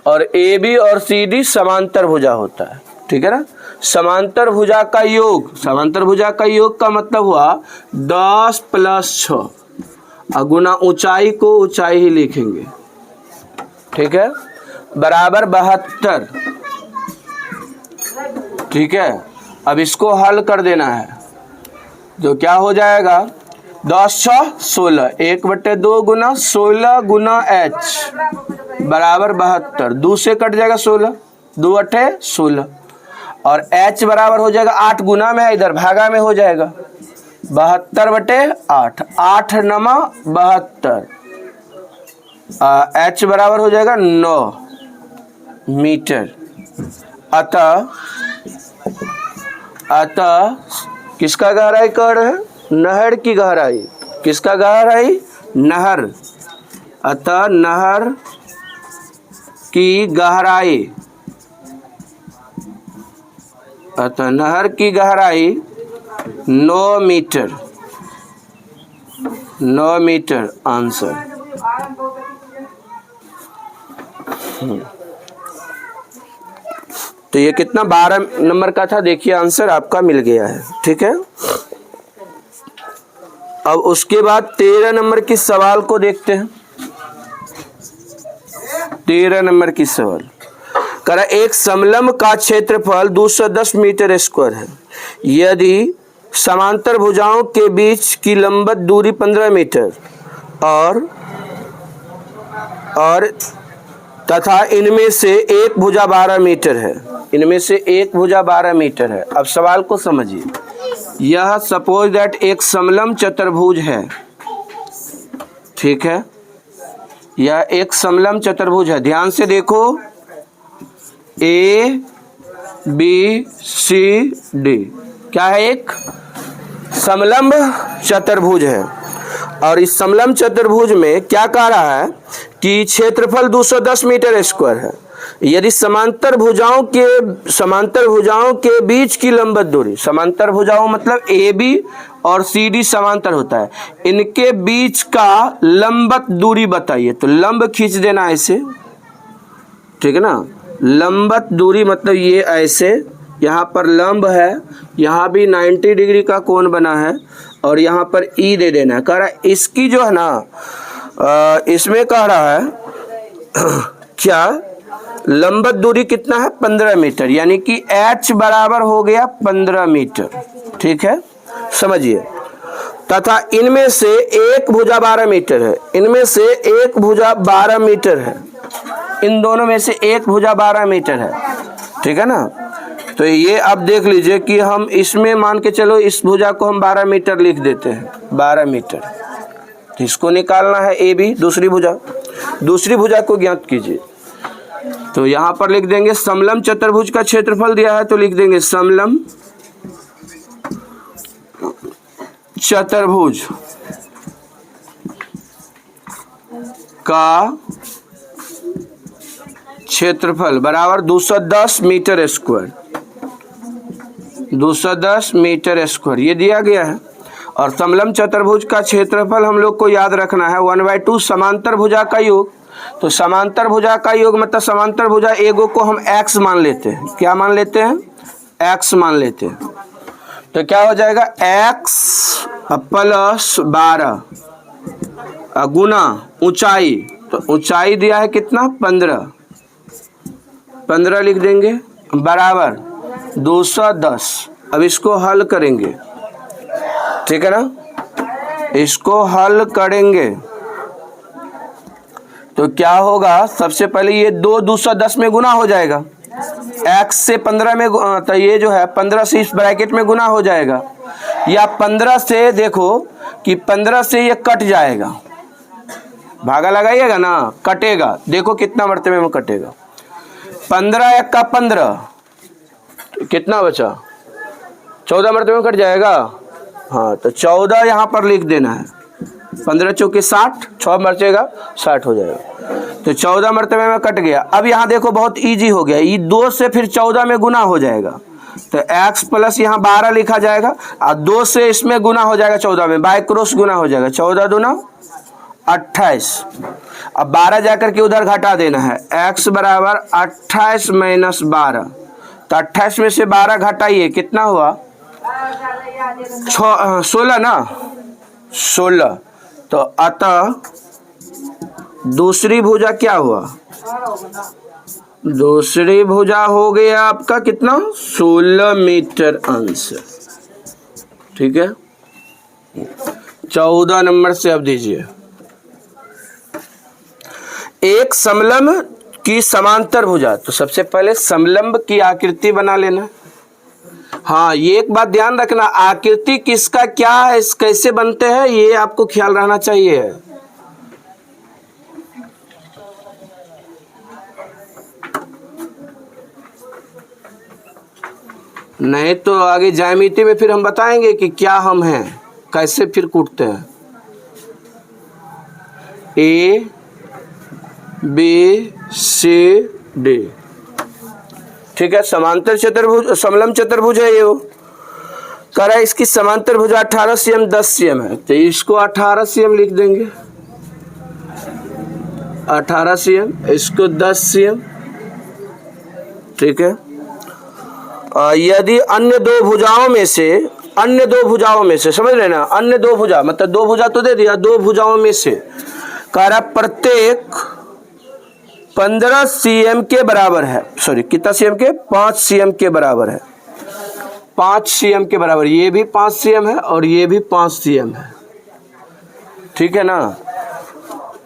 और AB और CD समांतर भुजा होता है। ठीक है ना। समांतर भुजा का योग, समांतर भुजा का योग का मतलब हुआ 10 + 6 और गुना ऊंचाई को ऊंचाई ही लिखेंगे। ठीक है, बराबर 72। ठीक है, अब इसको हल कर देना है तो क्या हो जाएगा, 10 × 16, 1/2 गुना 16 गुना h बराबर 72। 2 से कट जाएगा 16, 2 × 8 = 16 और h बराबर हो जाएगा 8, गुना में है इधर भागा में हो जाएगा 72/8, 8 × 9 = 72, h बराबर हो जाएगा 9 मीटर। अतः किसका गहराई कह रहे हैं, नहर की गहराई। किसका गहराई, नहर। अतः नहर की गहराई, अतः नहर की गहराई 9 मीटर, 9 मीटर आंसर। तो ये कितना 12 नंबर का था, देखिए आंसर आपका मिल गया है। ठीक है, अब उसके बाद 13 नंबर की सवाल को देखते हैं। 13 नंबर की सवाल करा, एक समलंब का क्षेत्रफल 210 मीटर स्क्वायर है यदि समांतर भुजाओं के बीच की लंबवत दूरी 15 मीटर और तथा इनमें से एक भुजा 12 मीटर है, इनमें से एक भुजा 12 मीटर है। अब सवाल को समझिए, यह सपोज दैट एक समलंब चतुर्भुज है। ठीक है, यह एक समलंब चतुर्भुज है, ध्यान से देखो, ABCD क्या है, एक समलंब चतुर्भुज है और इस समलंब चतुर्भुज में क्या कह रहा है कि क्षेत्रफल 210 मीटर स्क्वायर है यदि समांतर भुजाओं के बीच की लंबवत दूरी, समांतर भुजाओं मतलब AB और CD समांतर होता है, इनके बीच का लंबवत दूरी बताइए। तो लंब खींच देना ऐसे, ठीक है ना, लंबवत दूरी मतलब ये ऐसे, यहाँ पर लंब है, यहाँ भी 90 डिग्री का कोण बना है और यहाँ पर E दे देना है। कह रहा है इसकी जो है ना, इसमें कह रहा है क्या लंबवत दूरी कितना है, 15 मीटर, यानी कि h बराबर हो गया 15 मीटर। ठीक है, समझिए। तथा इनमें से एक भुजा 12 मीटर है, इनमें से एक भुजा 12 मीटर है, इन दोनों में से एक भुजा 12 मीटर है। ठीक है ना, तो ये आप देख लीजिए कि हम इसमें मान के चलो इस भुजा को हम 12 मीटर लिख देते हैं, 12 मीटर। तो इसको निकालना है AB, दूसरी भुजा को ज्ञात कीजिए। तो यहाँ पर लिख देंगे समलंब चतुर्भुज का क्षेत्रफल दिया है तो लिख देंगे समलंब चतुर्भुज का क्षेत्रफल बराबर 210 मीटर स्क्वायर, 210 मीटर स्क्वायर ये दिया गया है। और समलंब चतुर्भुज का क्षेत्रफल हम लोग को याद रखना है 1/2 समांतर भुजा का योग। तो समांतर भुजा का योग मतलब समांतर भुजा एगो को हम x मान लेते हैं, क्या मान लेते हैं, x मान लेते हैं। तो क्या हो जाएगा x + 12 गुना ऊंचाई, तो ऊंचाई दिया है कितना 15 लिख देंगे बराबर 210। अब इसको हल करेंगे, ठीक है ना, इसको हल करेंगे तो क्या होगा, सबसे पहले ये 210 में गुना हो जाएगा, x से 15 में, तो ये जो है 15 से इस ब्रैकेट में गुना हो जाएगा, या 15 से देखो कि 15 से ये कट जाएगा, भागा लगाइएगा ना, कटेगा, देखो कितना मरतबे में कटेगा। 15 एक का 15, कितना बचा, 14 मरतबे में कट जाएगा। हाँ तो 14 यहाँ पर लिख देना है, 15 चौके 60, 6 मरचेगा 60 हो जाएगा, तो 14 मरतबे में कट गया। अब यहाँ देखो बहुत इजी हो गया, ये 2 से फिर 14 में गुना हो जाएगा, तो x प्लस यहाँ 12 लिखा जाएगा, और 2 से इसमें गुना हो जाएगा 14 में, बाय क्रॉस गुना हो जाएगा, 14 दूना 28। अब 12 जाकर के उधर घटा देना है, x बराबर 28 माइनस 12, तो 28 में से 12 घटाइए, कितना हुआ 16 ना, 16। तो अतः दूसरी भुजा क्या हुआ, दूसरी भुजा हो गया आपका कितना 16 मीटर अंश। ठीक है, 14 नंबर से अब दीजिए, एक समलंब की समांतर भुजा। तो सबसे पहले समलंब की आकृति बना लेना। हाँ ये एक बात ध्यान रखना, आकृति किसका क्या है, कैसे बनते हैं, ये आपको ख्याल रहना चाहिए। नहीं तो आगे ज्यामिति में फिर हम बताएंगे कि क्या हम हैं, कैसे फिर कूटते हैं। ए बी सी डी, ठीक है, समांतर चतुर्भुज, समलंब चतुर्भुज है ये। वो कह रहा है इसकी समांतर भुजा 18 cm 10 cm है, तो इसको 18 cm लिख देंगे, 18 cm, इसको 10 cm। ठीक है, यदि अन्य दो भुजाओं में से समझ रहे ना, अन्य दो भुजा मतलब दो भुजा तो दे दिया, दो भुजाओं में से कह रहा प्रत्येक 15 cm के बराबर है, सॉरी कितना cm के, 5 cm के बराबर है, 5 cm के बराबर, ये भी 5 cm है और ये भी 5 cm है। ठीक है ना,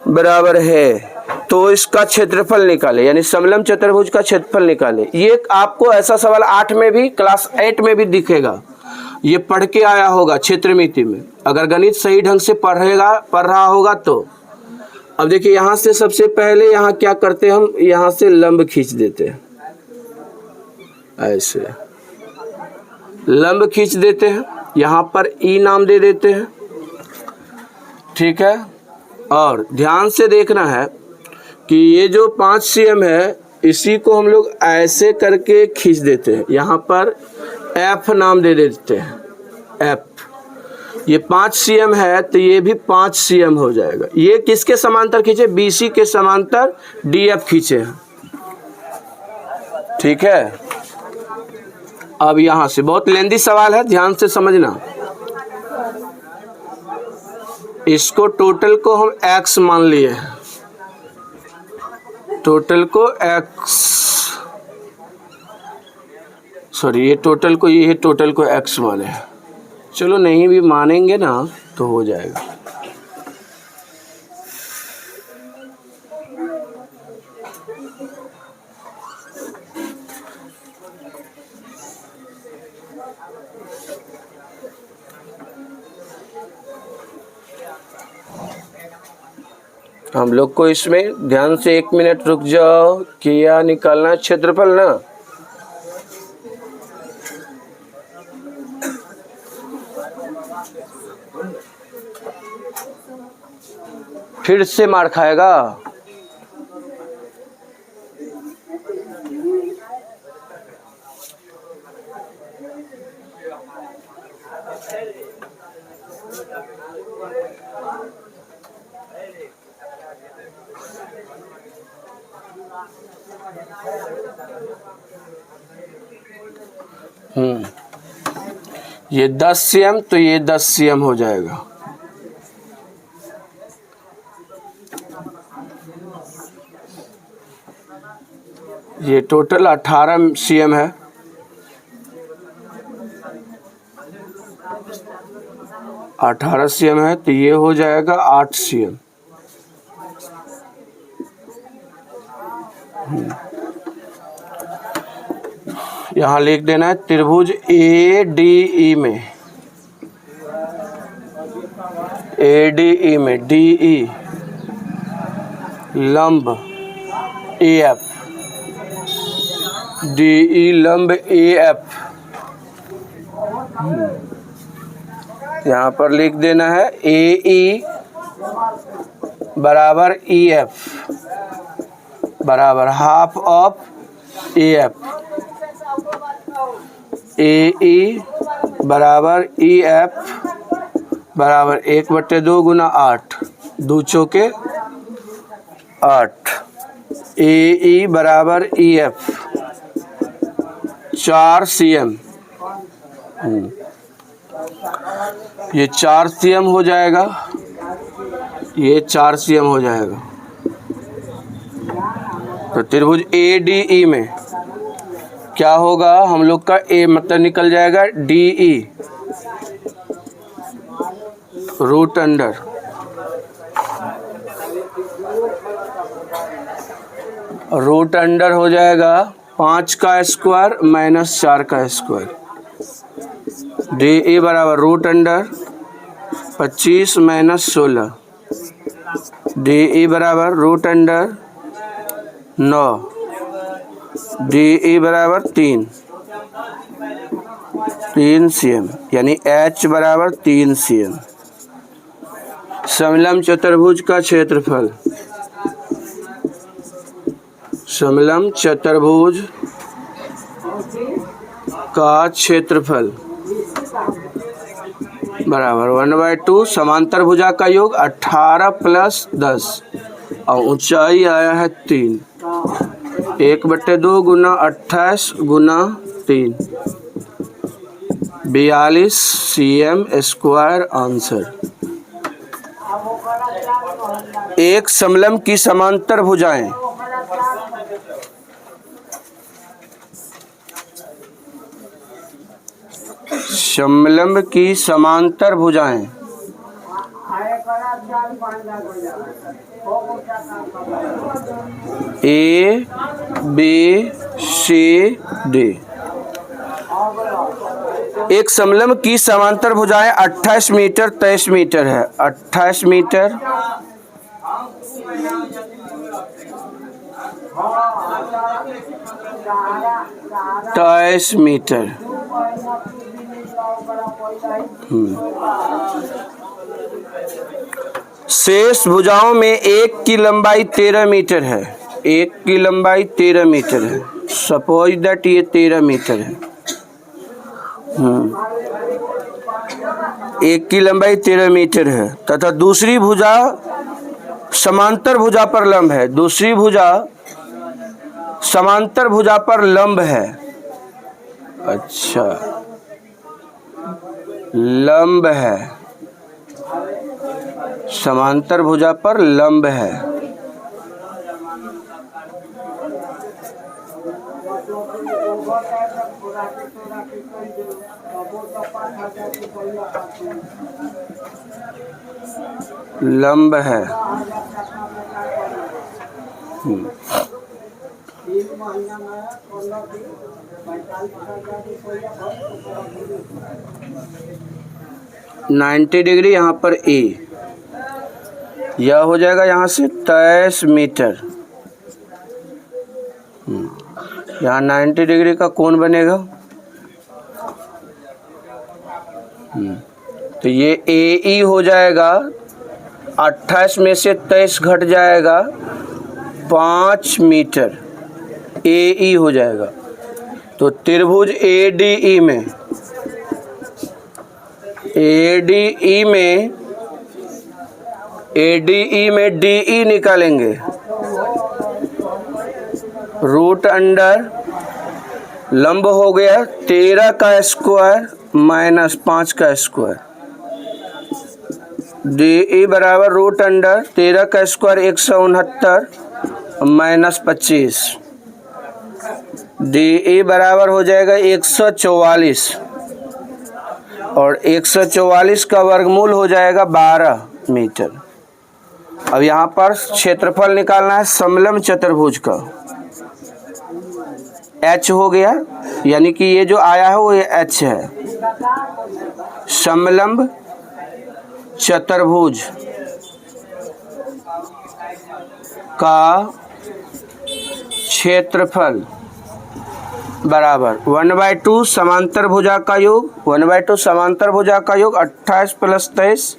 बराबर है, तो इसका क्षेत्रफल निकाले, यानी समलंब चतुर्भुज का क्षेत्रफल निकाले। ये आपको ऐसा सवाल 8 में भी, क्लास 8 में भी दिखेगा, ये पढ़ के आया होगा क्षेत्रमिति में, अगर गणित सही ढंग से पढ़ रहा होगा तो। अब देखिए यहाँ से सबसे पहले यहाँ क्या करते हैं, हम यहाँ से लंब खींच देते हैं, ऐसे लंब खींच देते हैं, यहाँ पर ई नाम दे देते हैं। ठीक है, और ध्यान से देखना है कि ये जो 5 cm है इसी को हम लोग ऐसे करके खींच देते हैं, यहाँ पर F नाम दे देते हैं, F। ये 5 cm है तो ये भी 5 cm हो जाएगा। ये किसके समांतर खींचे, BC के समांतर DF खींचे हैं। ठीक है, अब यहाँ से बहुत लेंदी सवाल है, ध्यान से समझना। इसको टोटल को हम x मान लिए, टोटल को x, सॉरी ये टोटल को x माने, चलो नहीं भी मानेंगे ना तो हो जाएगा। हम लोग को इसमें ध्यान से 1 मिनट रुक जाओ, क्या निकालना है, क्षेत्रफल ना। फिर से मार खाएगा। ये 10 cm तो ये 10 cm हो जाएगा। ये टोटल 18 cm है, 18 cm है तो ये हो जाएगा 8 cm। यहाँ लिख देना है त्रिभुज ADE में ADE में DE लंब AF, DE लंब AF। यहाँ पर लिख देना है AE बराबर EF बराबर हाफ ऑफ AF। AE बराबर EF बराबर 1/2 गुना 8, 2 चौके 8। AE बराबर EF 4 cm। ये 4 cm हो जाएगा, ये 4 cm हो जाएगा। तो त्रिभुज ADE में क्या होगा, हम लोग का A मतलब निकल जाएगा DE रूट अंडर हो जाएगा 5 का स्क्वायर माइनस 4 का स्क्वायर। DE बराबर रूट अंडर 25 माइनस 16। DE बराबर रूट अंडर 9। DE बराबर 3 cm, यानी H बराबर 3 cm। समलंब चतुर्भुज का क्षेत्रफल, समलंब चतुर्भुज का क्षेत्रफल बराबर 1/2 समांतर भुजा का योग 18 + 10 और ऊंचाई आया है 3। 1/2 गुना 28 गुना 3 42 cm स्क्वायर आंसर। एक समलंब की समांतर भुजाएं समलंब की समांतर भुजाएं A B C D। एक समलंब की समांतर भुजाएं 28 मीटर 23 मीटर है। 28 मीटर 23 मीटर। शेष भुजाओं में एक की लंबाई 13 मीटर है। एक की लंबाई 13 मीटर है। सपोज दैट ये 13 मीटर है। एक की लंबाई 13 मीटर है तथा दूसरी भुजा समांतर भुजा पर लंब है। दूसरी भुजा समांतर भुजा पर लंब है। अच्छा, लंब है, समांतर भुजा पर लंब है। लंब है। 90 डिग्री यहाँ पर ए, यह हो जाएगा यहाँ से 23 मीटर। यहाँ 90 डिग्री का कोण बनेगा। तो ये AE हो जाएगा, 28 में से 23 घट जाएगा 5 मीटर, AE हो जाएगा। तो त्रिभुज ADE में DE निकालेंगे। रूट अंडर लंब हो गया 13 का स्क्वायर माइनस 5 का स्क्वायर। DE बराबर रूट अंडर 13 का स्क्वायर 169 माइनस 25। DE बराबर हो जाएगा 144 और 144 का वर्गमूल हो जाएगा 12 मीटर। अब यहाँ पर क्षेत्रफल निकालना है समलंब चतुर्भुज का। H हो गया, यानी कि ये जो आया है वो ये H है। समलंब चतुर्भुज का क्षेत्रफल बराबर 1/2 समांतर भुजा का योग, 1/2 समांतर भुजा का योग 28 + 23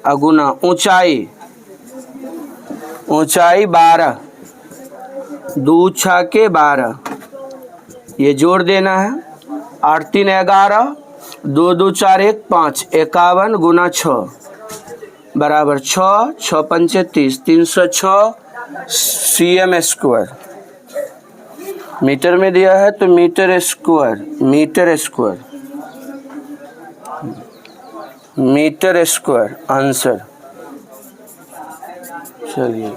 अगुना ऊंचाई 12, 2 छके 12, ये जोड़ देना है। 8 3 11, 2 2 4 1 5, 51 × 6 बराबर 6, 6 पंचे 30, 306 cm स्क्वायर। मीटर में दिया है तो मीटर स्क्वायर आंसर। चलिए